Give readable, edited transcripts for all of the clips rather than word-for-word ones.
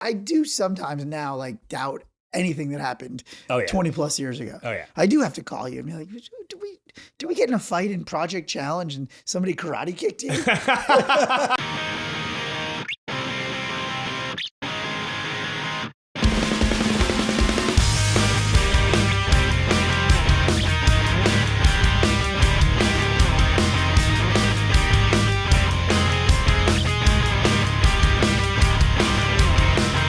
I do sometimes now like doubt anything that happened 20 plus years ago. Oh yeah. I do have to call you and be like, did we get in a fight in Project Challenge and somebody karate kicked you?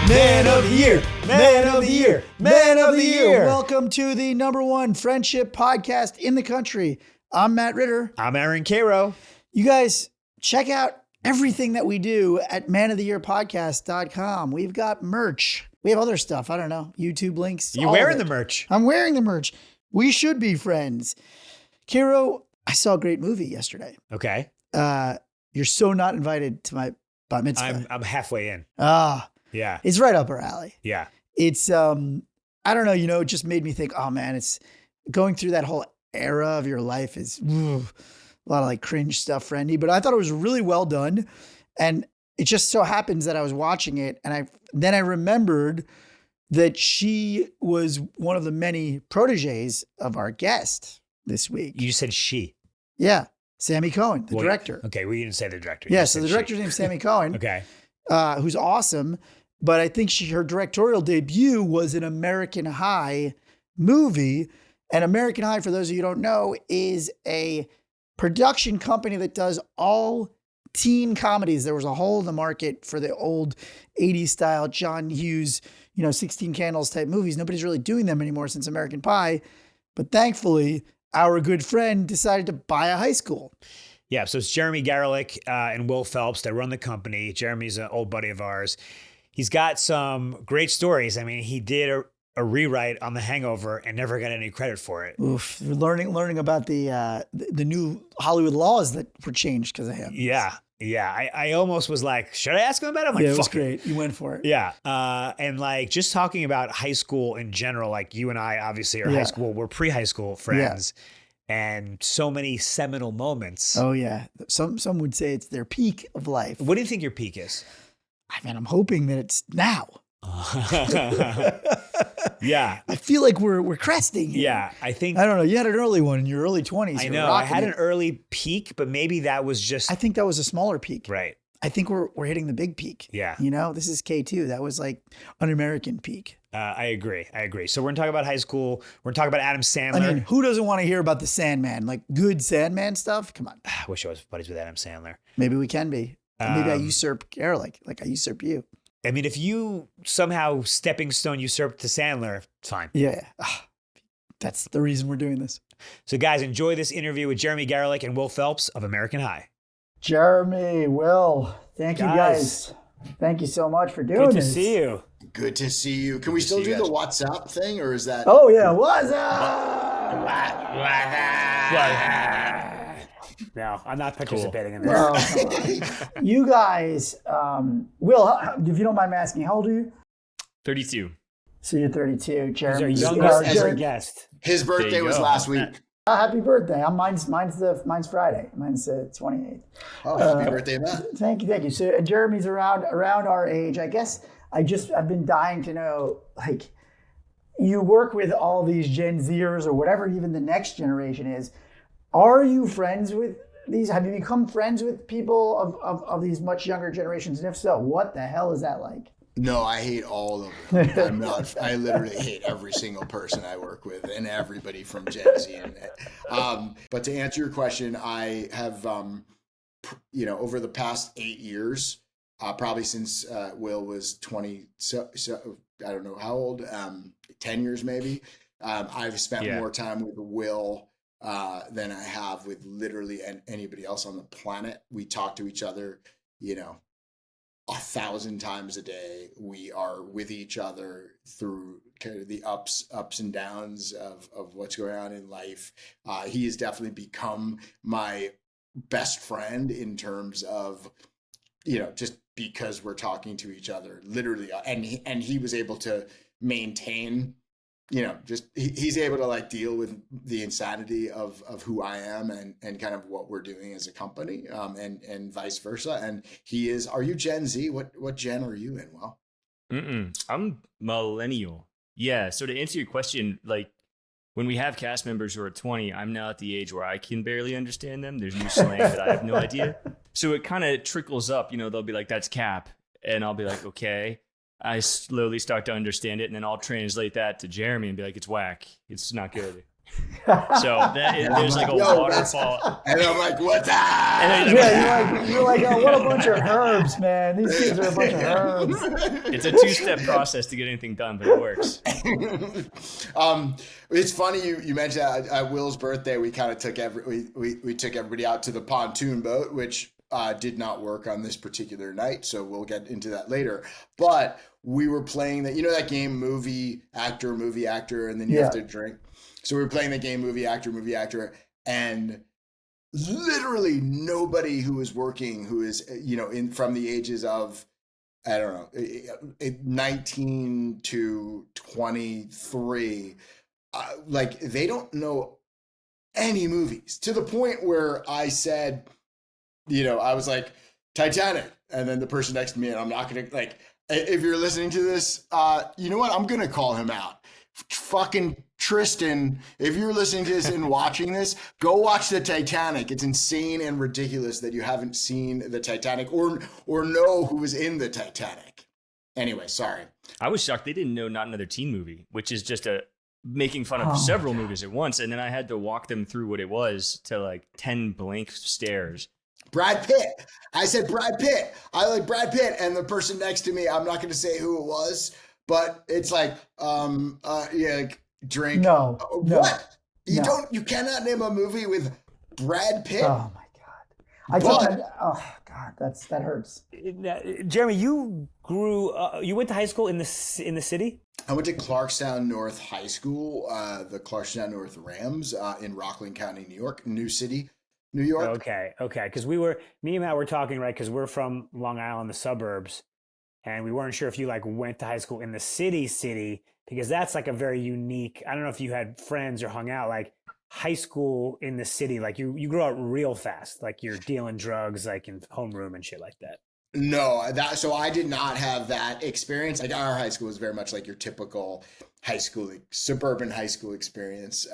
Man of the year, man of the year, man of the year. Welcome to the #1 friendship podcast in the country. I'm Matt Ritter. I'm Aaron Karo. You guys check out everything that we do at manoftheyearpodcast.com. We've got merch. We have other stuff. I don't know. YouTube links. You're wearing the merch. I'm wearing the merch. We should be friends. Karo, I saw a great movie yesterday. Okay. You're so not invited to my bat mitzvah. I'm halfway in. Yeah. It's right up our alley. Yeah. It's, I don't know, it just made me think, oh man, it's going through that whole era of your life is a lot of like cringe stuff, friendy, but I thought it was really well done. And it just so happens that I was watching it and then I remembered that she was one of the many proteges of our guest this week. You said she. Yeah. Sammy Cohen, the director. Okay. We didn't say the director. Yeah. So the director's name's Sammy Cohen. Okay. Who's awesome. But I think her directorial debut was an American High movie. And American High, for those of you who don't know, is a production company that does all teen comedies. There was a hole in the market for the old 80s style John Hughes, 16 Candles type movies. Nobody's really doing them anymore since American Pie. But thankfully, our good friend decided to buy a high school. Yeah, so it's Jeremy Garelick and Will Phelps that run the company. Jeremy's an old buddy of ours. He's got some great stories. I mean, he did a rewrite on the Hangover and never got any credit for it. Oof, learning about the new Hollywood laws that were changed because of him. Yeah. I almost was like, should I ask him about it? I'm like, yeah, it was great. You went for it. Yeah. And like just talking about high school in general, like you and I obviously are high school. We're pre-high school friends. Yeah. And so many seminal moments. Oh yeah. Some would say it's their peak of life. What do you think your peak is? I mean, I'm hoping that it's now. Yeah. I feel like we're cresting here. Yeah. I don't know. You had an early one in your early 20s. I know. I had an early peak, but maybe that was just. I think that was a smaller peak. Right. I think we're hitting the big peak. Yeah. This is K2. That was like an American peak. I agree. So we're going to talk about high school. We're going to talk about Adam Sandler. I mean, who doesn't want to hear about the Sandman? Like good Sandman stuff? Come on. I wish I was buddies with Adam Sandler. Maybe we can be. Maybe I usurp Garelick, like I usurp you. I mean, if you somehow stepping stone usurped to Sandler, it's fine. Yeah. That's the reason we're doing this. So guys, enjoy this interview with Jeremy Garelick and Will Phelps of American High. Jeremy, Will, thank you guys. Thank you so much for doing this. Good to see you. Good to see you. Can we still do the WhatsApp thing or is that? Oh yeah, what's up? No, I'm not participating in this. Well, you guys, Will, if you don't mind me asking, how old are you? 32. So you're 32. Jeremy, He's our youngest ever guest. His birthday was last week. Happy birthday! Mine's Friday. Mine's 28th. Oh, happy birthday, Matt! Thank you. So Jeremy's around our age. I guess I've been dying to know, like, you work with all these Gen Zers or whatever even the next generation is. Are you friends with these? Have you become friends with people of these much younger generations? And if so, what the hell is that like? No, I hate all of them. I literally hate every single person I work with and everybody from Gen Z. But to answer your question, I have, over the past 8 years, probably since Will was 20, so I don't know how old, 10 years maybe. I've spent more time with Will than I have with literally anybody else on the planet. We talk to each other, 1,000 times a day. We are with each other through kind of the ups and downs of what's going on in life. He has definitely become my best friend in terms of, just because we're talking to each other literally. And he was able to maintain, he's able to like deal with the insanity of who I am and kind of what we're doing as a company, and vice versa. And he is, are you Gen Z? What gen are you in? Well, I'm millennial. Yeah. So to answer your question, like when we have cast members who are 20, I'm now at the age where I can barely understand them. There's new slang that I have no idea. So it kind of trickles up, they'll be like, that's cap. And I'll be like, okay. I slowly start to understand it. And then I'll translate that to Jeremy and be like, it's whack. It's not good. So there's like a waterfall. And I'm like, what's that? Yeah, you're like, oh, what a bunch of herbs, man. These kids are a bunch of herbs. It's a 2-step process to get anything done, but it works. It's funny you mentioned that at Will's birthday, we kind of took we took everybody out to the pontoon boat, which did not work on this particular night. So we'll get into that later. But we were playing that game, movie actor, and then you have to drink. So we were playing the game movie actor, and literally nobody who was working, who is, from the ages of, I don't know, 19 to 23, like they don't know any movies, to the point where I said, I was like, Titanic. And then the person next to me, and I'm not going to, like, if you're listening to this, you know what? I'm going to call him out. Fucking Tristan, if you're listening to this and watching this, go watch the Titanic. It's insane and ridiculous that you haven't seen the Titanic or know who was in the Titanic. Anyway, sorry. I was shocked they didn't know Not Another Teen Movie, which is just making fun of several movies at once. And then I had to walk them through what it was to like 10 blank stares. Brad Pitt. I said Brad Pitt. I like Brad Pitt. And the person next to me, I'm not going to say who it was, but it's like, drink. No. What? You cannot name a movie with Brad Pitt? Oh my God. That hurts. Jeremy, you you went to high school in the city? I went to Clarkstown North High School, the Clarkstown North Rams in Rockland County, New York, New City, New York. Okay. Because me and Matt were talking, right? Because we're from Long Island, the suburbs. And we weren't sure if you like went to high school in the city, because that's like a very unique, I don't know if you had friends or hung out, like high school in the city, like you grew up real fast, like you're dealing drugs, like in homeroom and shit like that. No, so I did not have that experience. Like our high school was very much like your typical high school, like suburban high school experience.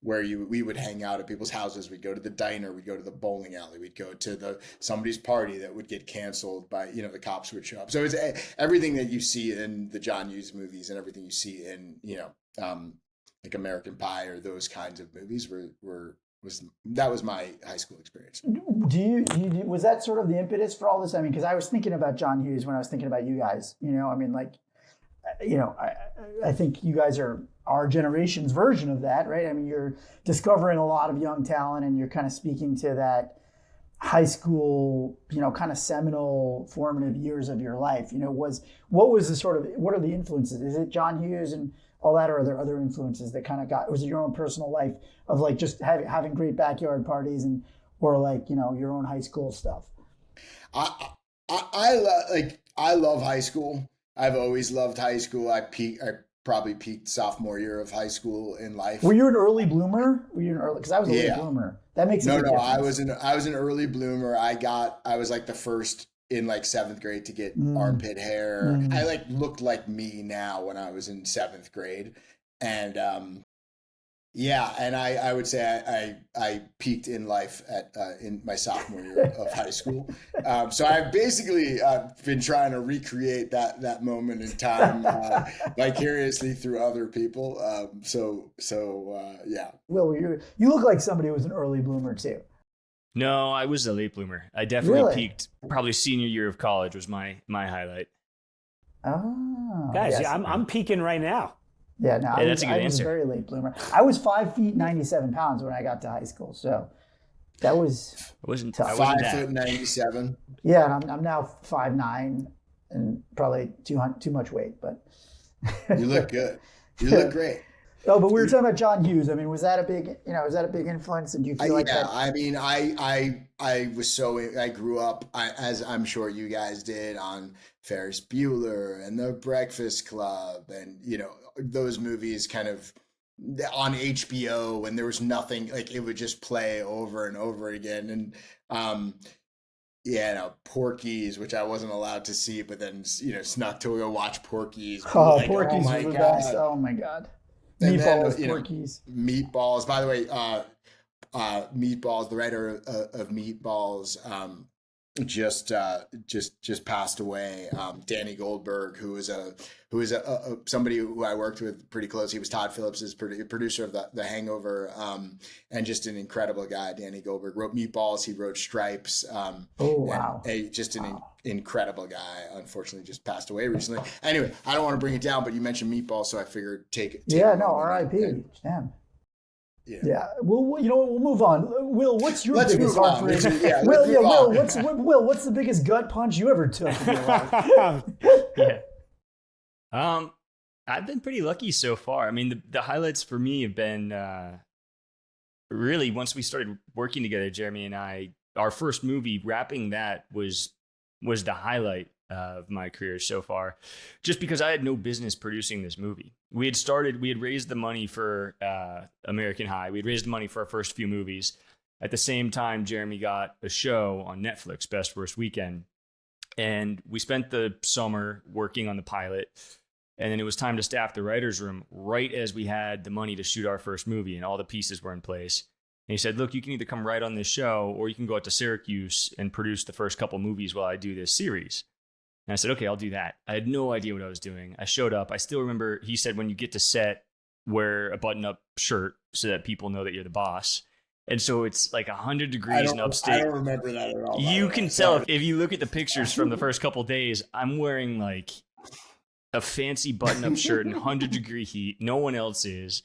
Where we would hang out at people's houses. We'd go to the diner. We'd go to the bowling alley. We'd go to somebody's party that would get canceled by, the cops would show up. So it's everything that you see in the John Hughes movies and everything you see in, like American Pie or those kinds of movies that was my high school experience. Was that sort of the impetus for all this? I mean, because I was thinking about John Hughes when I was thinking about you guys, I think you guys are our generation's version of that, right? I mean, you're discovering a lot of young talent and you're kind of speaking to that high school, kind of seminal formative years of your life. What are the influences? Is it John Hughes and all that, or are there other influences that kind of was it your own personal life of like just having great backyard parties or like, your own high school stuff? I love high school. I've always loved high school. I probably peaked sophomore year of high school in life. Were you an early bloomer? Because I was a late bloomer. That makes a big difference. I was an early bloomer. I was like the first in like 7th grade to get armpit hair. I like looked like me now when I was in 7th grade. And and I would say I peaked in life in my sophomore year of high school. So I've basically been trying to recreate that moment in time vicariously through other people. Yeah. Will, you look like somebody who was an early bloomer too. No, I was a late bloomer. I definitely peaked. Probably senior year of college was my highlight. Oh, guys, yes. I'm peaking right now. Yeah, no, I was a very late bloomer. I was 5 feet 97 pounds when I got to high school, so that was tough. 5 foot 97. Yeah, and I'm now 5'9" and probably too much weight, but you look good. You look great. Oh, but we were talking about John Hughes. I mean, was that a big influence? And do you feel like that? I mean, I grew up, as I'm sure you guys did, on Ferris Bueller and The Breakfast Club, and those movies kind of on HBO, and there was nothing, like it would just play over and over again. And Porky's, which I wasn't allowed to see, but then snuck to go watch Porky's. Oh, Like, Porky's my was the God. best. Oh my God. And Meatballs, then, Porky's. Meatballs. By the way, Meatballs, the writer of Meatballs, just passed away. Danny Goldberg, who is somebody who I worked with pretty close. He was Todd Phillips's producer of the Hangover, and just an incredible guy. Danny Goldberg wrote Meatballs. He wrote Stripes. Oh wow! Just an incredible guy. Unfortunately, just passed away recently. Anyway, I don't want to bring it down, but you mentioned Meatballs, so I figured take yeah, no, R.I.P. Damn. Yeah. Well, we'll move on. Will, what's your biggest heartbreak? Will, what's the biggest gut punch you ever took in your life? Yeah. I've been pretty lucky so far. I mean, the highlights for me have been really once we started working together, Jeremy and I. Our first movie, wrapping that was the highlight of my career so far, just because I had no business producing this movie. We had raised the money for American High. We had raised the money for our first few movies. At the same time, Jeremy got a show on Netflix, Best Worst Weekend. And we spent the summer working on the pilot. And then it was time to staff the writer's room right as we had the money to shoot our first movie and all the pieces were in place. And he said, look, you can either come write on this show or you can go out to Syracuse and produce the first couple movies while I do this series. And I said, okay, I'll do that. I had no idea what I was doing. I showed up. I still remember he said, when you get to set, wear a button-up shirt so that people know that you're the boss. And so it's like 100 degrees in upstate. I don't remember that at all. You can tell if you look at the pictures from the first couple days, I'm wearing like a fancy button-up shirt in 100-degree heat. No one else is.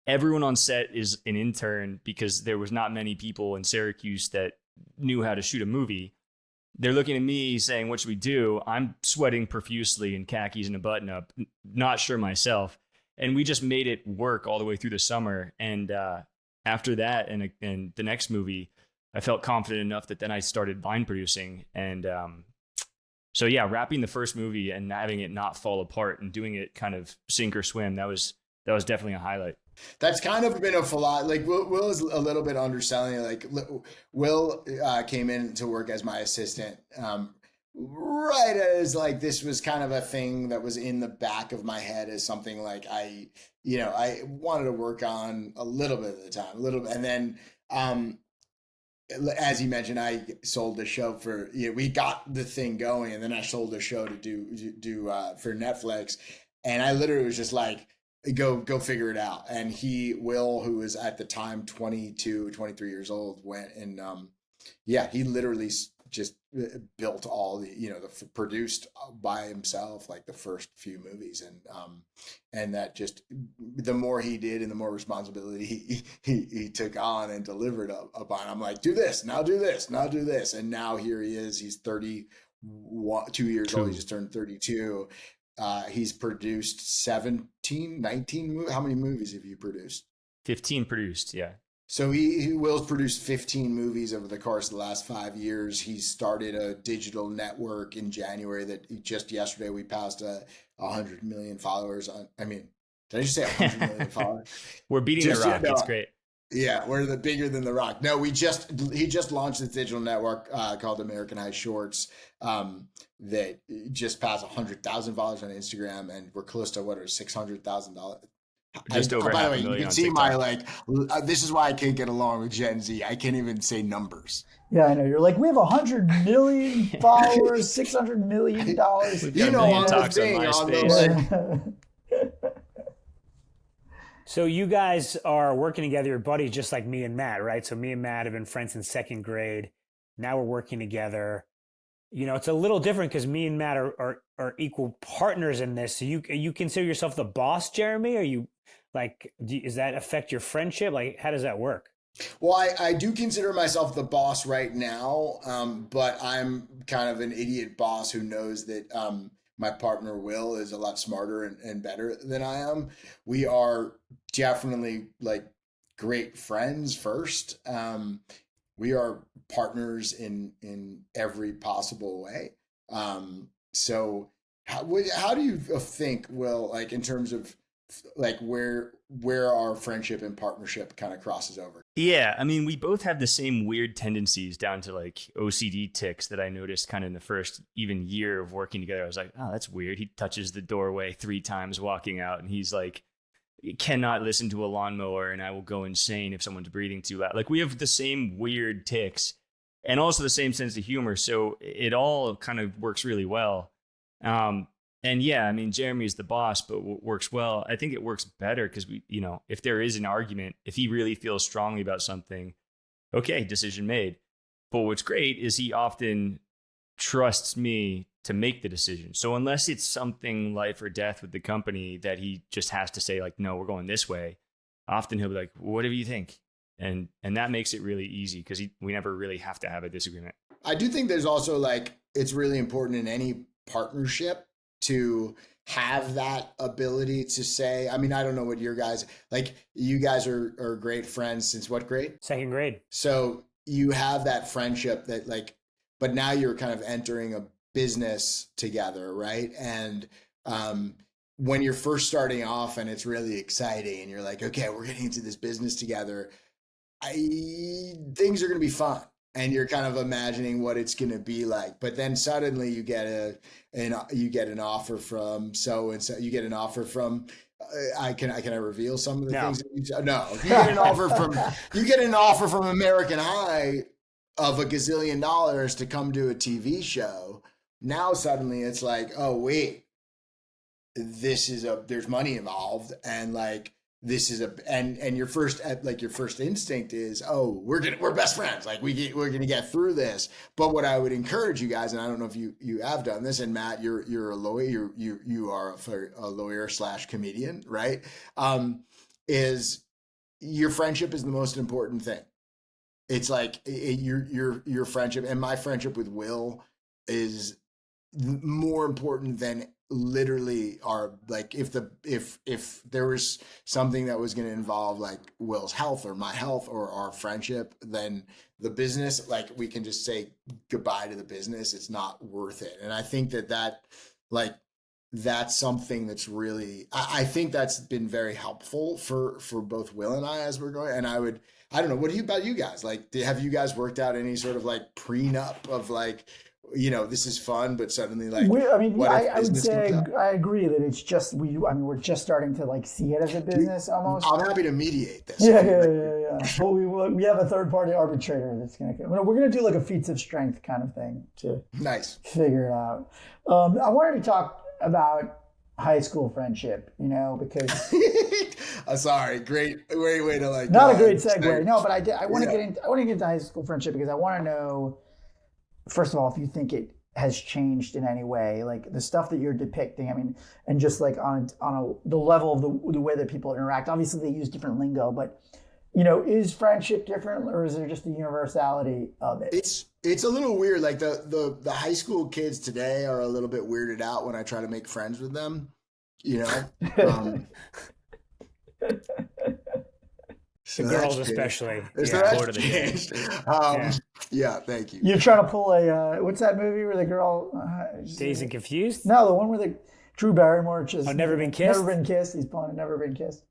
Everyone on set is an intern because there was not many people in Syracuse that knew how to shoot a movie. They're looking at me saying, what should we do? I'm sweating profusely in khakis and a button-up, not sure myself. And we just made it work all the way through the summer. And after that and the next movie, I felt confident enough that then I started line producing. And so, yeah, wrapping the first movie and having it not fall apart and doing it kind of sink or swim, that was definitely a highlight. That's kind of been a philosophy. Like Will is a little bit underselling it. Like Will came in to work as my assistant, right as like this was kind of a thing that was in the back of my head as something like I wanted to work on a little bit at the time, and then as he mentioned, I sold the show for we got the thing going, and then I sold the show to do for Netflix, and I literally was just like, go figure it out. And Will, who was at the time 22, 23 years old, went and he literally just built all the produced by himself like the first few movies, and that just the more he did and the more responsibility he took on and delivered upon. I'm like, do this now, do this now, do this, and now here he is. He's 32 years old. He just turned 32. He's produced 19 how many movies have you produced? 15 produced, yeah. So Will's produced 15 movies over the course of the last 5 years. He started a digital network in January that just yesterday we passed 100 million followers on. I mean, did I just say 100 million followers? We're beating The Rock. It's great. Yeah, we're bigger than The Rock. No, he just launched this digital network called American High Shorts that just passed 100,000 followers on Instagram, and we're close to $600,000. Just over by the half way, a you million can on see TikTok. my this is why I can't get along with Gen Z. I can't even say numbers. Yeah, I know. You're like, we have 100 million followers, $600 million. We've got a million talks on MySpace. So you guys are working together, your buddies, just like me and Matt, right? So me and Matt have been friends since second grade. Now we're working together. It's a little different because me and Matt are equal partners in this. So you consider yourself the boss, Jeremy? Are you does that affect your friendship? Like, how does that work? Well, I do consider myself the boss right now, but I'm kind of an idiot boss who knows that my partner Will is a lot smarter and better than I am. We are definitely like great friends first. We are partners in every possible way. So how do you think, Will, like in terms of like where our friendship and partnership kind of crosses over. Yeah, I mean, we both have the same weird tendencies down to like OCD tics that I noticed kind of in the first even year of working together. I was like, oh, that's weird. He touches the doorway 3 times walking out, and he's like, cannot listen to a lawnmower, and I will go insane if someone's breathing too loud. Like, we have the same weird tics and also the same sense of humor. So it all kind of works really well. And yeah, I mean, Jeremy is the boss, but what works well, I think it works better because we, you know, if there is an argument, if he really feels strongly about something, okay, decision made. But what's great is he often trusts me to make the decision. So unless it's something life or death with the company that he just has to say like, no, we're going this way, often he'll be like, whatever you think. And that makes it really easy because we never really have to have a disagreement. I do think there's also like, it's really important in any partnership to have that ability to say, I mean, I don't know what your guys, like you guys are great friends since what grade? 2nd grade. So you have that friendship that like, but now you're kind of entering a business together, right? And when you're first starting off and it's really exciting and you're like, okay, we're getting into this business together, things are going to be fun. And you're kind of imagining what it's going to be like, but then suddenly you get an offer from so and so. You get an offer from. Can I reveal some of the things? That you, no, you get an offer from American High of $1 gazillion to come do a TV show. Now suddenly it's like, oh wait, there's money involved, and like. This is and your first instinct is, oh, we're best friends, like we're gonna get through this. But what I would encourage you guys, and I don't know if you have done this, and Matt, you're a lawyer, you are a lawyer / comedian, right? Is your friendship is the most important thing. It's like your friendship, and my friendship with Will is more important than literally are like if there was something that was going to involve like Will's health or my health or our friendship, then the business, like we can just say goodbye to the business. It's not worth it. And I think that like that's something that's really I think that's been very helpful for both Will and I as we're going. And I don't know, what about you guys? Like, have you guys worked out any sort of like prenup of like, you know, this is fun, but suddenly like, I would say I agree that it's just, we're just starting to like see it as a business almost. I'm happy to mediate this. Yeah. But we have a third party arbitrator that's going to, we're going to do like a feats of strength kind of thing to figure it out. I wanted to talk about high school friendship, you know, because sorry, great way to like, not a great segue. No, but I want to get into high school friendship because I want to know, first of all, if you think it has changed in any way, like the stuff that you're depicting, I mean, and just like on the level of the way that people interact. Obviously, they use different lingo, but you know, is friendship different, or is there just the universality of it? It's a little weird. Like the high school kids today are a little bit weirded out when I try to make friends with them. You know. The girls especially. Yeah, thank you. You're trying to pull a, what's that movie where the girl... Dazed and Confused? No, the one where the Drew Barrymore just... Never Been Kissed? Never Been Kissed. He's pulling a Never Been Kissed.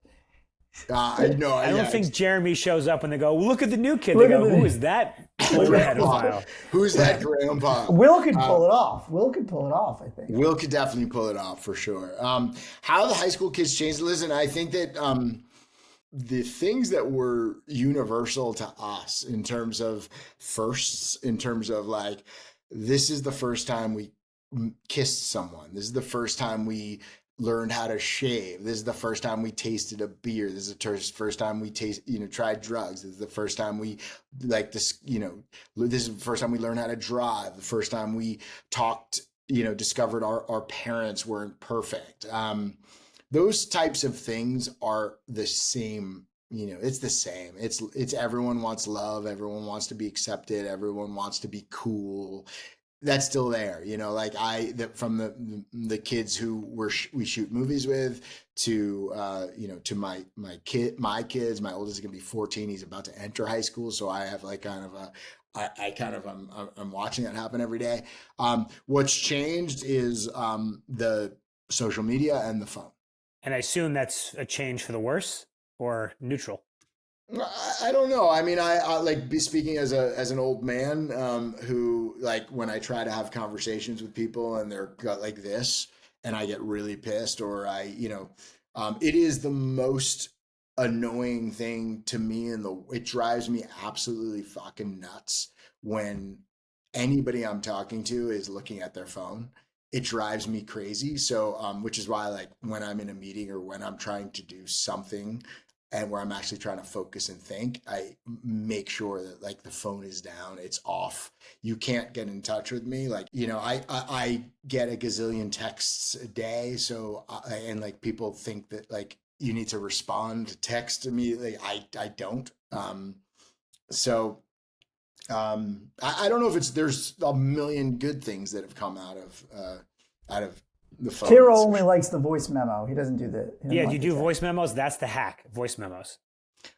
I don't think Jeremy shows up when they go, look at the new kid. They go, who is that pedophile? Who's that grandpa? Will could pull it off. I think. Will could definitely pull it off for sure. How the high school kids changed. Listen, I think that... the things that were universal to us in terms of firsts, in terms of like, this is the first time we kissed someone. This is the first time we learned how to shave. This is the first time we tasted a beer. This is the first time we tried drugs. This is the first time we like this, this is the first time we learned how to drive. The first time we talked, discovered our parents weren't perfect. Those types of things are the same, it's the same. It's everyone wants love. Everyone wants to be accepted. Everyone wants to be cool. That's still there, like from the kids who we shoot movies with to, to my kids. My oldest is going to be 14. He's about to enter high school. So I have like I'm watching that happen every day. What's changed is the social media and the phone. And I assume that's a change for the worse or neutral. I don't know. I mean, I like speaking as an old man who, like, when I try to have conversations with people and they're got like this, and I get really pissed, or it is the most annoying thing to me, and it drives me absolutely fucking nuts when anybody I'm talking to is looking at their phone. It drives me crazy. So, which is why, like, when I'm in a meeting or when I'm trying to do something and where I'm actually trying to focus and think, I make sure that, like, the phone is down, it's off. You can't get in touch with me. Like, I get a gazillion texts a day. So, and like people think that like you need to respond to text immediately. I don't. I don't know if there's a million good things that have come out of the phone. Karo only likes the voice memo. He doesn't do the. Yeah, do you do voice memos? That's the hack. Voice memos.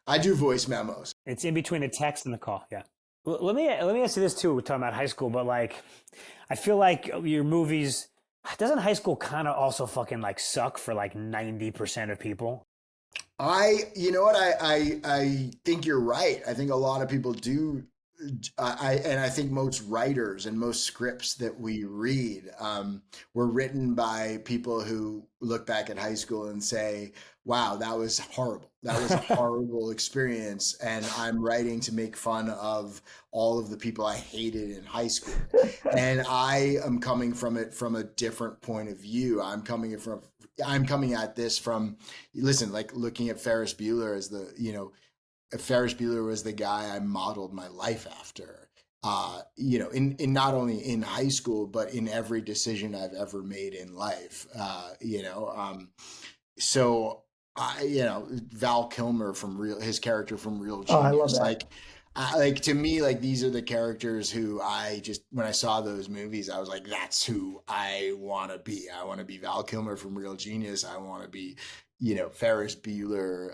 I do voice memos. It's in between the text and the call. Yeah. Well, let me ask you this too. We're talking about high school, but like, I feel like your movies. Doesn't high school kind of also fucking like suck for like 90% of people? You know what? I think you're right. I think a lot of people do. I think most writers and most scripts that we read were written by people who look back at high school and say, wow, that was horrible. That was a horrible experience. And I'm writing to make fun of all of the people I hated in high school. And I am coming from it from a different point of view. I'm coming at this from, listen, like looking at Ferris Bueller as Ferris Bueller was the guy I modeled my life after, in not only in high school, but in every decision I've ever made in life, so Val Kilmer his character from Real Genius, I love that. Like to me, like these are the characters who when I saw those movies, I was like, that's who I want to be. I want to be Val Kilmer from Real Genius. I want to be, Ferris Bueller.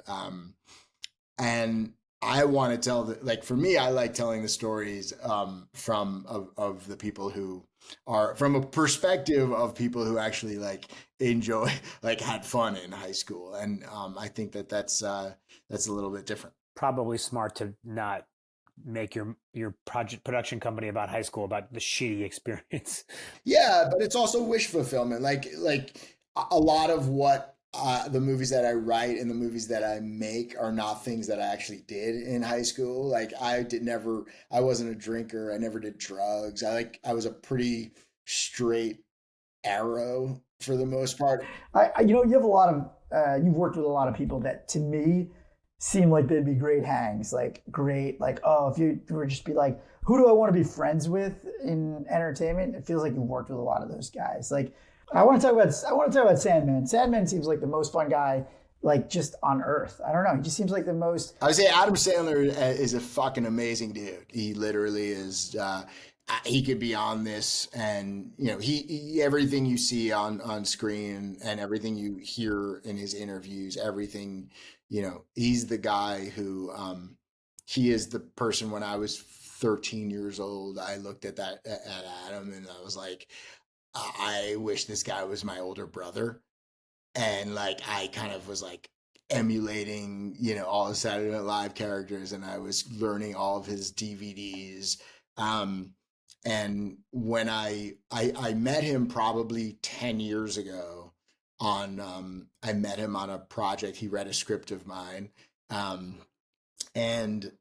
And I want to tell for me, I like telling the stories of the people who are from a perspective of people who actually like enjoy, like had fun in high school. And I think that's a little bit different. Probably smart to not make your production company about high school, about the shitty experience. Yeah, but it's also wish fulfillment. Like a lot of what the movies that I write and the movies that I make are not things that I actually did in high school. Like I wasn't a drinker. I never did drugs. I was a pretty straight arrow for the most part. You have a lot of, you've worked with a lot of people that to me seem like they'd be great hangs, like great, like, oh, if you were just be like, who do I want to be friends with in entertainment? It feels like you've worked with a lot of those guys. Like, I want to talk about Sandman. Sandman seems like the most fun guy, like just on earth. I don't know. He just seems like the most. I would say Adam Sandler is a fucking amazing dude. He literally is. He could be on this, and he everything you see on screen and everything you hear in his interviews, everything. He's the guy who. He is the person. When I was 13 years old, I looked at Adam and I was like, I wish this guy was my older brother. And like, I kind of was like emulating, all the Saturday Night Live characters, and I was learning all of his DVDs. And when I met him probably 10 years ago I met him on a project. He read a script of mine. And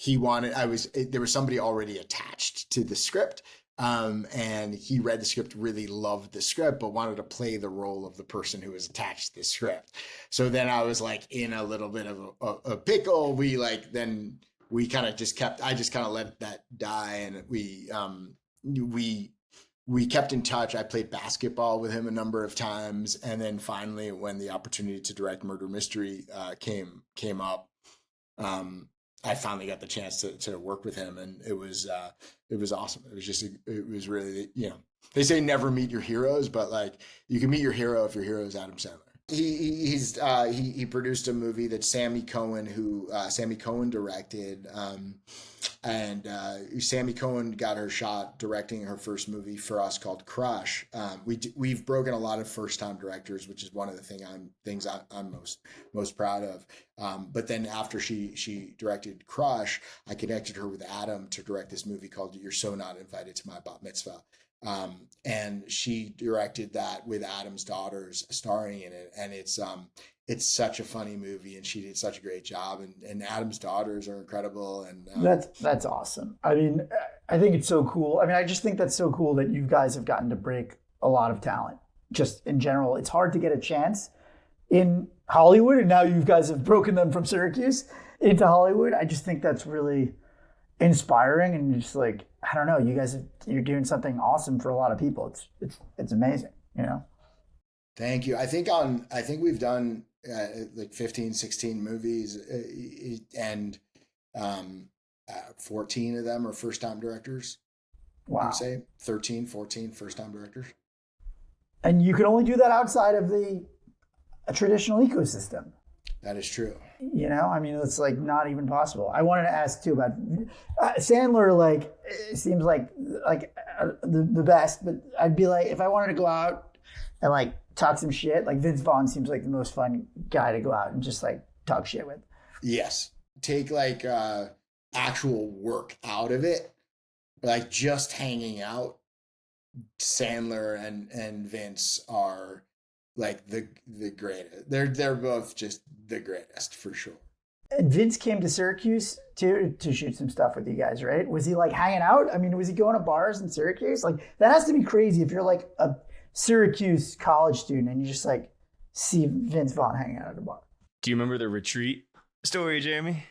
there was somebody already attached to the script. And he read the script, really loved the script, but wanted to play the role of the person who was attached to the script. So then I was like in a little bit of a pickle. I just kind of let that die. And we kept in touch. I played basketball with him a number of times. And then finally, when the opportunity to direct Murder Mystery came up, I finally got the chance to work with him, and it was awesome. It was really, they say never meet your heroes, but like you can meet your hero if your hero is Adam Sandler. He produced a movie that Sammy Cohen directed, and Sammy Cohen got her shot directing her first movie for us called Crush. We've broken a lot of first time directors, which is one of the things I'm most proud of. But then after she directed Crush, I connected her with Adam to direct this movie called You're So Not Invited to My Bat Mitzvah. And she directed that with Adam's daughters starring in it. And it's such a funny movie, and she did such a great job. And Adam's daughters are incredible. And that's awesome. I mean, I think it's so cool. I mean, I just think that's so cool that you guys have gotten to break a lot of talent. Just in general, it's hard to get a chance in Hollywood, and now you guys have broken them from Syracuse into Hollywood. I just think that's really inspiring, and just like, I don't know, you're doing something awesome for a lot of people. It's amazing, you know. Thank you. I think we've done like 15, 16 movies, and 14 of them are first time directors. Wow. I'd say 13, 14 first time directors. And you can only do that outside of a traditional ecosystem. That is true. You know, I mean, it's like not even possible. I wanted to ask too about Sandler. Like, it seems like the best, but I'd be like, if I wanted to go out and like talk some shit, like Vince Vaughn seems like the most fun guy to go out and just like talk shit with. Yes. Take like actual work out of it, like just hanging out. Sandler and Vince are like the greatest. They're both just the greatest for sure. And Vince came to Syracuse to shoot some stuff with you guys, right? Was he like hanging out? I mean, was he going to bars in Syracuse? Like, that has to be crazy if you're like a Syracuse college student and you just like see Vince Vaughn hanging out at a bar. Do you remember the retreat story, Jeremy?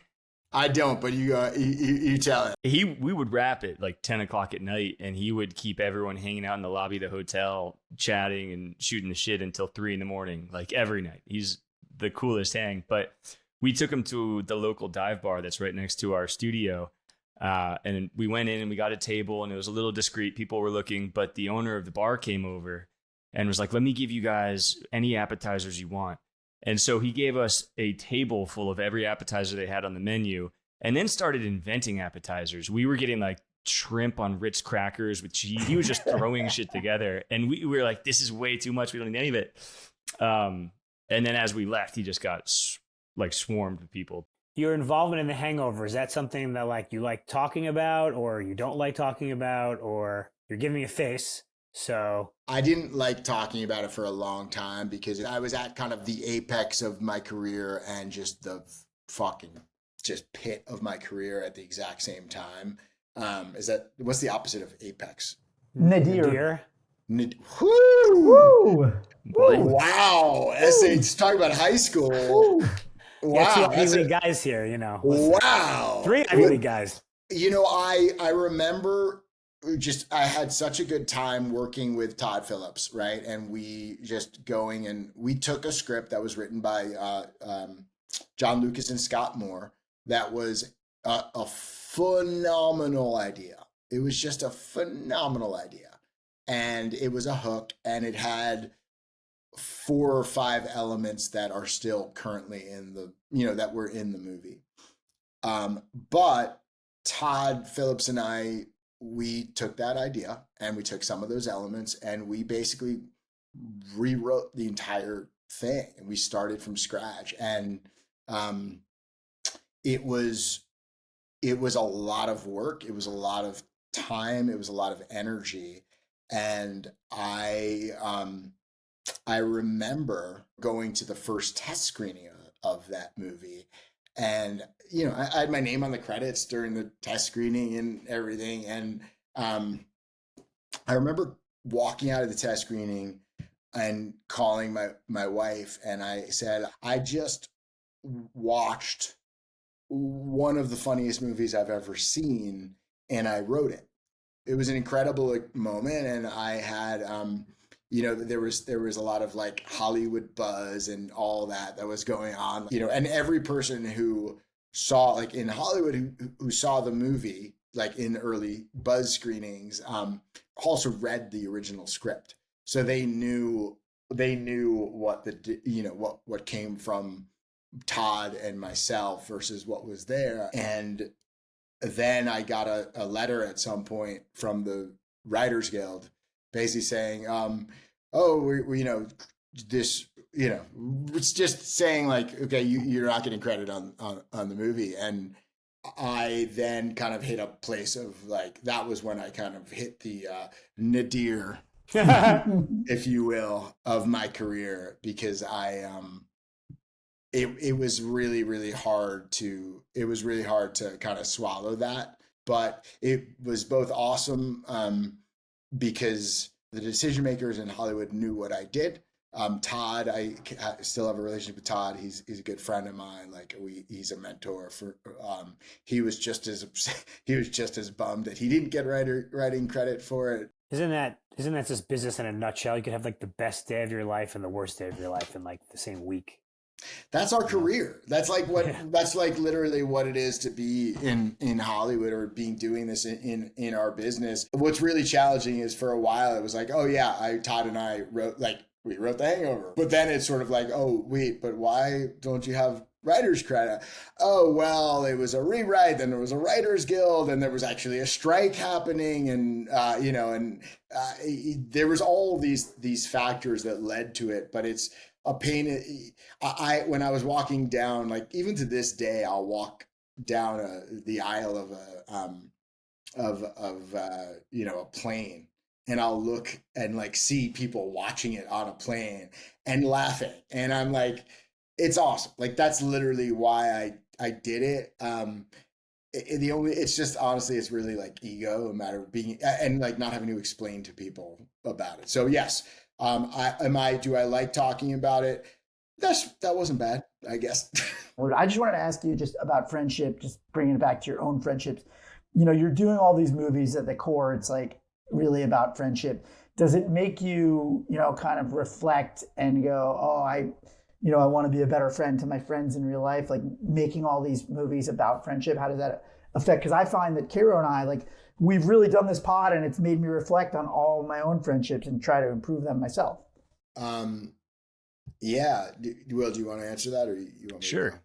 I don't, but you tell it. We would wrap at like 10 o'clock at night, and he would keep everyone hanging out in the lobby of the hotel, chatting and shooting the shit until 3 a.m, like every night. He's the coolest hang. But we took him to the local dive bar that's right next to our studio. And we went in and we got a table, and it was a little discreet. People were looking, but the owner of the bar came over and was like, let me give you guys any appetizers you want. And so he gave us a table full of every appetizer they had on the menu, and then started inventing appetizers. We were getting like shrimp on Ritz crackers with cheese. He was just throwing shit together. And we were like, this is way too much. We don't need any of it. And then as we left, he just got like swarmed with people. Your involvement in the Hangover, is that something that like you like talking about, or you don't like talking about, or you're giving me a face? So I didn't like talking about it for a long time because I was at kind of the apex of my career and just the fucking just pit of my career at the exact same time. What's the opposite of apex? Nadir. Woo! Woo! Wow. Let's talk about high school. Woo. Wow. Yeah, 2 Ivy League guys here, you know. Wow. 3 Ivy League guys. You know, I remember I had such a good time working with Todd Phillips, right? And we just going and we took a script that was written by John Lucas and Scott Moore. That was a phenomenal idea. It was just a phenomenal idea. And it was a hook, and it had 4 or 5 elements that are still currently that were in the movie. But Todd Phillips and I, we took that idea and we took some of those elements and we basically rewrote the entire thing, and we started from scratch. And it was a lot of work. It was a lot of time. It was a lot of energy. And I remember going to the first test screening of that movie, and I had my name on the credits during the test screening and everything. And I remember walking out of the test screening and calling my wife, and I said, I just watched one of the funniest movies I've ever seen, and I wrote it. It was an incredible moment, and I had there was a lot of like Hollywood buzz and all that was going on, and every person who saw, like in Hollywood, who saw the movie, like in early buzz screenings, also read the original script. So they knew they knew what what came from Todd and myself versus what was there. And then I got a letter at some point from the Writers Guild basically saying, oh, we this, it's just saying like, okay, you're not getting credit on the movie. And I then kind of hit a place of like, that was when I kind of hit the nadir, if you will, of my career, because it was really hard to kind of swallow that. But it was both awesome because the decision makers in Hollywood knew what I did. Todd, I still have a relationship with Todd. He's a good friend of mine. Like he's a mentor for. He was just as bummed that he didn't get writing credit for it. Isn't that just business in a nutshell? You could have like the best day of your life and the worst day of your life in like the same week. That's our career. That's like that's like literally what it is to be in Hollywood or doing this in our business. What's really challenging is for a while it was like, oh yeah, Todd and I wrote The Hangover. But then it's sort of like, oh wait, but why don't you have writer's credit? Oh, well, it was a rewrite, then there was a writers guild, and there was actually a strike happening, and there was all these factors that led to it. But it's a pain. When I was walking down, like even to this day, I'll walk down the aisle of a plane, and I'll look and like see people watching it on a plane and laughing, and I'm like, it's awesome. Like that's literally why I did it. It's just honestly, it's really like ego, a matter of being and like not having to explain to people about it. So yes. Do I like talking about it? That wasn't bad, I guess. I just wanted to ask you just about friendship, just bringing it back to your own friendships. You're doing all these movies at the core. It's like really about friendship. Does it make you, kind of reflect and go, oh, I want to be a better friend to my friends in real life, like making all these movies about friendship? How does that affect? Because I find that Karo and I, like, we've really done this pod and it's made me reflect on all my own friendships and try to improve them myself. Yeah. Will, do you want to answer that, or you want me Sure. to go?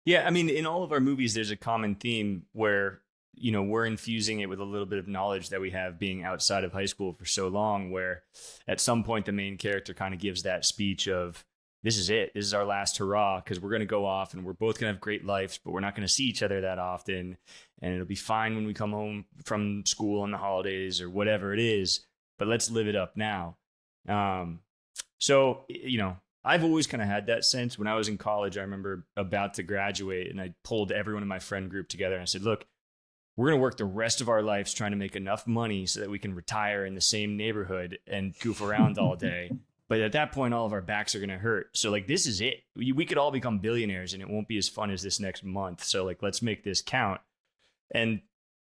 Yeah, I mean, in all of our movies, there's a common theme where, we're infusing it with a little bit of knowledge that we have being outside of high school for so long, where at some point the main character kind of gives that speech of, this is it. This is our last hurrah, because we're going to go off and we're both going to have great lives, but we're not going to see each other that often. And it'll be fine when we come home from school on the holidays or whatever it is, but let's live it up now. So, I've always kind of had that sense. When I was in college, I remember about to graduate and I pulled everyone in my friend group together and I said, look, we're going to work the rest of our lives trying to make enough money so that we can retire in the same neighborhood and goof around all day. But at that point, all of our backs are going to hurt. So like, this is it. We could all become billionaires and it won't be as fun as this next month. So like, let's make this count. And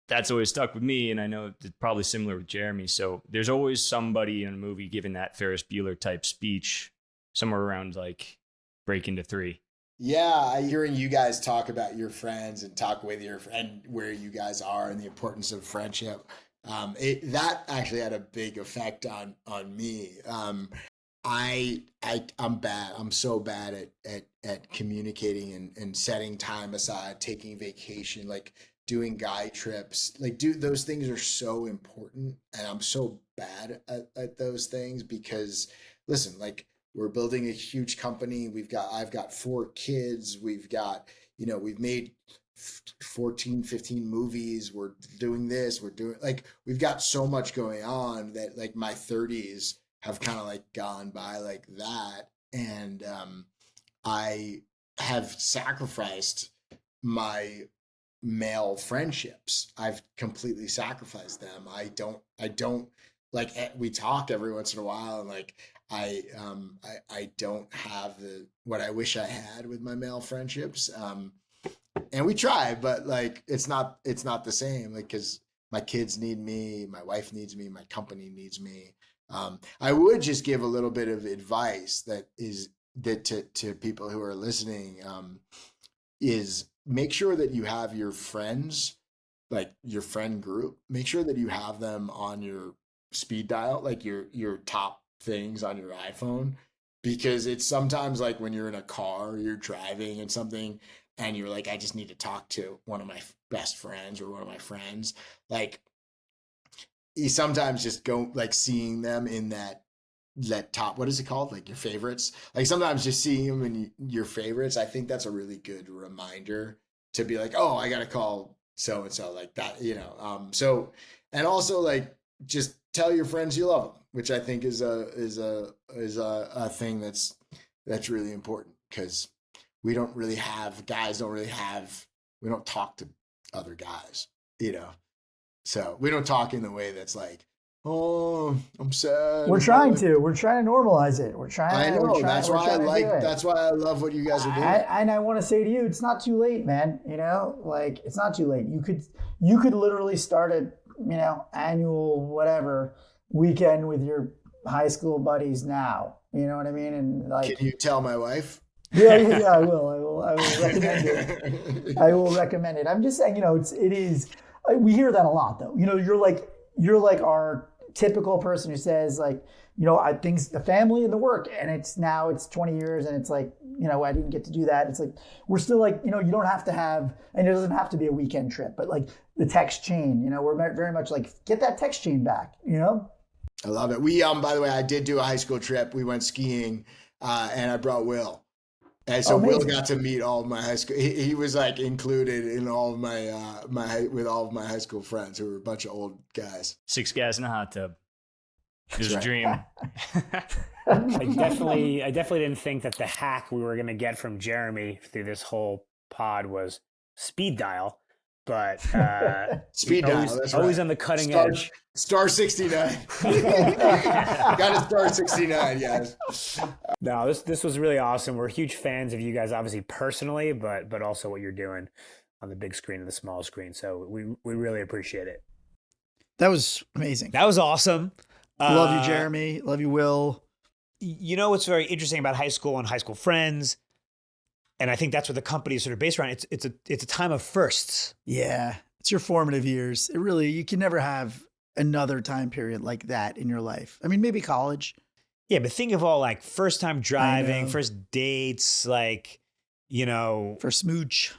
that's always stuck with me. And I know it's probably similar with Jeremy. So there's always somebody in a movie giving that Ferris Bueller type speech somewhere around like break into 3. Yeah, hearing you guys talk about your friends and talk with your friend where you guys are and the importance of friendship, that actually had a big effect on me. I'm bad. I'm so bad at communicating and setting time aside, taking vacation, like doing guy trips. Like those things are so important, and I'm so bad at those things because listen, like we're building a huge company. I've got 4 kids. We've got, we've made 14, 15 movies. We're doing this. We've got so much going on that like my 30s have kind of like gone by like that. And I have sacrificed my male friendships. I've completely sacrificed them. I don't like, we talk every once in a while and like, I don't have what I wish I had with my male friendships. And we try, but like, it's not the same, like, cause my kids need me, my wife needs me, my company needs me. I would just give a little bit of advice to people who are listening, is make sure that you have your friends, like your friend group, make sure that you have them on your speed dial, like your top things on your iPhone, because it's sometimes like when you're in a car, you're driving and something, and you're like, I just need to talk to one of my best friends or one of my friends. Like, you sometimes just go, like, seeing them in that top, what is it called? Like your favorites. Like sometimes just seeing them in your favorites, I think that's a really good reminder to be like, oh, I got to call so-and-so like that, you know? So, and also like, just tell your friends you love them, which I think is a thing that's really important, because we don't talk to other guys, you know? So we don't talk in the way that's like, oh, I'm sad. We're trying to normalize it. I know. That's why I love what you guys are doing. And I want to say to you, it's not too late, man. You know, like, it's not too late. You could literally start a, you know, annual whatever weekend with your high school buddies now. You know what I mean? And like, can you tell my wife? Yeah, I will recommend it. I will recommend it. I'm just saying, you know, it is. We hear that a lot, though. You know, you're like our typical person who says, like, you know, the family and the work, and it's 20 years, and it's like, you know, I didn't get to do that. It's like, we're still like, you know, you don't have to have, and it doesn't have to be a weekend trip, but like the text chain, you know, we're very much like, get that text chain back, you know? I love it. We, by the way, I did do a high school trip. We went skiing, and I brought Will. And so Will got to meet all of my high school. He was like included in all of with all of my high school friends, who were a bunch of old guys. 6 guys in a hot tub. It was a dream. I definitely didn't think that the hack we were going to get from Jeremy through this whole pod was speed dial, but speed dial. That's always right. On the cutting edge. Star 69. Got to star 69, guys. No, this was really awesome. We're huge fans of you guys, obviously personally, but also what you're doing on the big screen and the small screen. So we really appreciate it. That was amazing. That was awesome. Love you, Jeremy. Love you, Will. You know what's very interesting about high school and high school friends, and I think that's what the company is sort of based around. It's a time of firsts. Yeah, it's your formative years. You can never have another time period like that in your life. I mean, maybe college. Yeah, but think of all like first time driving, first dates, like, you know, first smooch.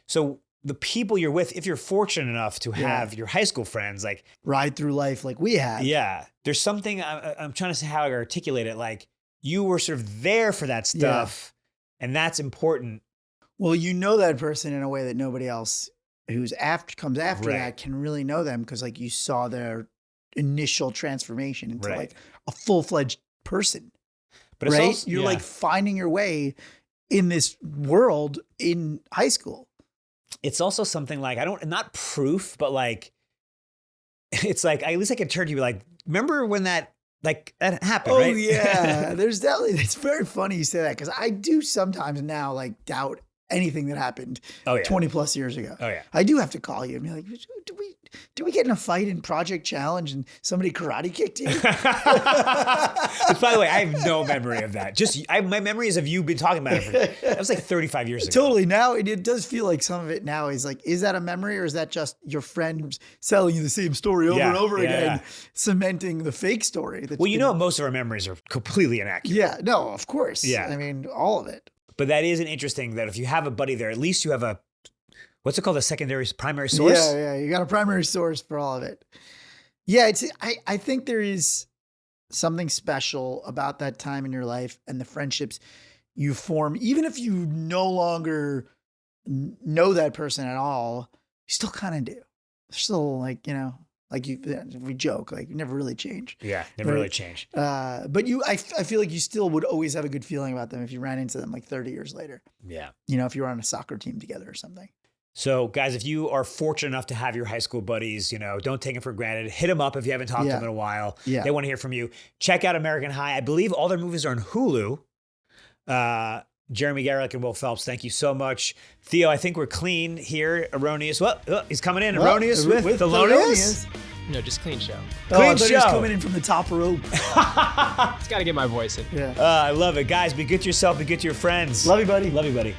So the people you're with, if you're fortunate enough to have your high school friends, like ride through life like we have. Yeah, there's something I'm trying to say how I articulate it. Like, you were sort of there for that stuff, and that's important. Well, you know that person in a way that nobody else comes after that can really know them, because like you saw their initial transformation into like a full-fledged person. But it's also, you're like finding your way in this world in high school. It's also something like, not proof, but like, it's like, at least I can turn to you like, remember when that happened, right? Oh yeah. It's very funny you say that, because I do sometimes now like doubt anything that happened 20 plus years ago. Oh yeah. I do have to call you and be like, did we get in a fight in Project Challenge and somebody karate kicked you? Which, by the way, I have no memory of that. My memory is of you been talking about it. That was like 35 years ago. Totally. Now it does feel like some of it now is like, is that a memory, or is that just your friend selling you the same story over and over again, cementing the fake story? Well, you know, most of our memories are completely inaccurate. Yeah. No, of course. Yeah. I mean, all of it. But that is an interesting, that if you have a buddy there, at least you have a, what's it called? A primary source? Yeah. You got a primary source for all of it. Yeah. I think there is something special about that time in your life and the friendships you form, even if you no longer know that person at all, you still kind of do. They're still like, you know, like we joke, like you never really change. Yeah, never really change. But I feel like you still would always have a good feeling about them if you ran into them like 30 years later. Yeah. You know, if you were on a soccer team together or something. So guys, if you are fortunate enough to have your high school buddies, you know, don't take them for granted. Hit them up if you haven't talked to them in a while. Yeah. They want to hear from you. Check out American High. I believe all their movies are on Hulu. Jeremy Garelick and Will Phelps, thank you so much. Theo, I think we're clean here. Erroneous. Well, he's coming in. Erroneous with Thelonious. No, just clean show. Clean show. He's coming in from the top rope. Just got to get my voice in. Yeah. I love it. Guys, be good to yourself. Be good to your friends. Love you, buddy. Love you, buddy.